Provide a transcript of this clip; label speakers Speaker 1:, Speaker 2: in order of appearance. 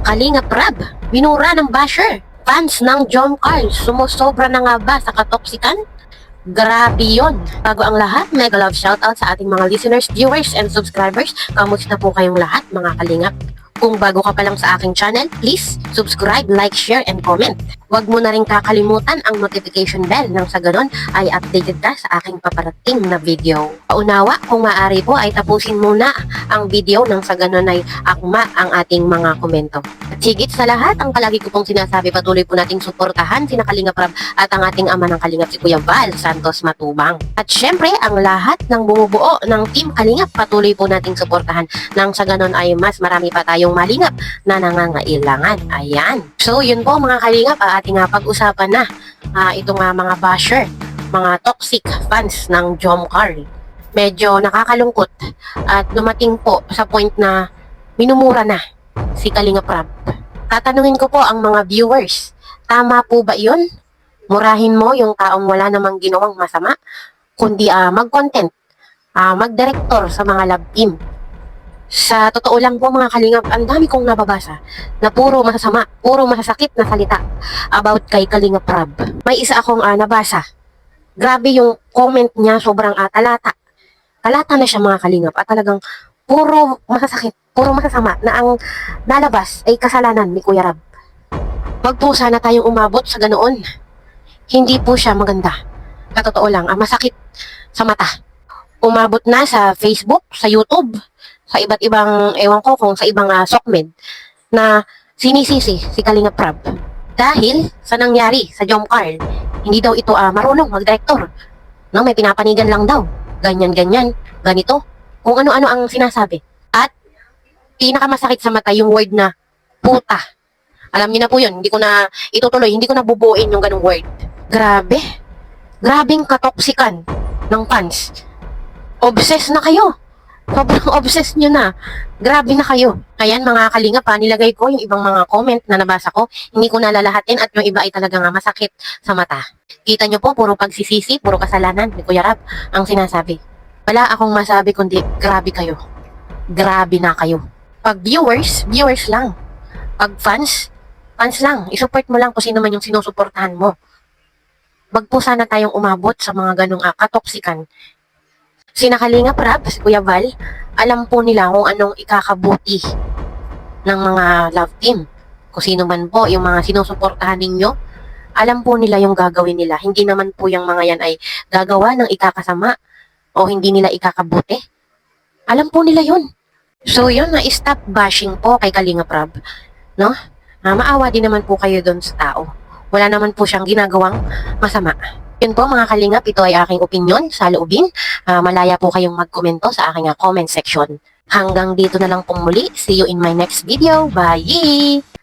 Speaker 1: Kalingap Rab, binura ng basher. Fans ng John Carl, sumusobra na nga ba sa katoksikan? Grabe yun. Bago ang lahat, mega love shoutout sa ating mga listeners, viewers, and subscribers. Kamusta po kayong lahat, mga kalingap? Kung bago ka pa lang sa aking channel, please subscribe, like, share, and comment. Huwag mo na rin kakalimutan ang notification bell nang sa ganon ay updated ka sa aking paparating na video. Paunawa, kung maaari po ay tapusin muna ang video nang sa ganon ay akma ang ating mga komento. At higit sa lahat, ang palagi ko pong sinasabi, patuloy po nating suportahan sina Kalingap Rab at ang ating ama ng Kalingap, si Kuya Val Santos Matubang. At syempre, ang lahat ng bumubuo ng Team Kalingap, patuloy po nating suportahan nang sa ganon ay mas marami pa tayong malingap na nangangailangan. Ayan. So, yun po mga kalingap, ating pag-usapan na itong mga basher, mga toxic fans ng John Carl. Medyo nakakalungkot at dumating po sa point na minumura na si Kalingap Rab. Tatanungin ko po ang mga viewers, tama po ba yun? Murahin mo yung taong wala namang ginawang masama, kundi mag-content, mag-director sa mga love team. Sa totoo lang po mga kalingap, ang dami kong nababasa na puro masasama, puro masasakit na salita about kay Kalingap Rab. May isa akong nabasa. Grabe yung comment niya, sobrang talata. Talata na siya mga kalingap at talagang puro masasakit, puro masasama na ang lalabas ay kasalanan ni Kuya Rab. Wag po sana tayong umabot sa ganoon. Hindi po siya maganda. Sa totoo lang, masakit sa mata. Umabot na sa Facebook, sa YouTube, sa iba't ibang, ewan ko kung sa ibang sokmed na sinisisi si Kalingap Rab dahil sa nangyari sa John Carl. Hindi daw ito marunong mag-director, no? May pinapanigan lang daw, ganyan-ganyan, ganito, kung ano-ano ang sinasabi. At pinakamasakit sa mata yung word na puta. Alam niyo na po yun, hindi ko na itutuloy, hindi ko na bubuin yung ganung word. Grabe, grabing katoksikan ng fans. Obsessed na kayo. Sobrang obsessed nyo na. Grabe na kayo. Ayan mga kalingap, nilagay ko yung ibang mga comment na nabasa ko. Hindi ko nalalahatin at yung iba ay talagang masakit sa mata. Kita nyo po, puro pagsisisi, puro kasalanan ni Kuya Rab ang sinasabi. Wala akong masabi kundi grabe kayo. Grabe na kayo. Pag viewers, viewers lang. Pag fans, fans lang. I-support mo lang kung sino man yung sinusuportahan mo. Wag po sana tayong umabot sa mga ganong katoksikan. Sina Kalingap Rab, si Kuya Val, alam po nila kung anong ikakabuti ng mga love team. Kung sino man po yung mga sinusuportahan ninyo, alam po nila yung gagawin nila. Hindi naman po yung mga yan ay gagawa ng ikakasama o hindi nila ikakabuti. Alam po nila yun. So yun, stop bashing po kay Kalingap Rab. No? Maawa din naman po kayo doon sa tao. Wala naman po siyang ginagawang masama. Yun po mga kalingap, ito ay aking opinion sa loobin. Malaya po kayong magkomento sa aking comment section. Hanggang dito na lang pong muli. See you in my next video. Bye!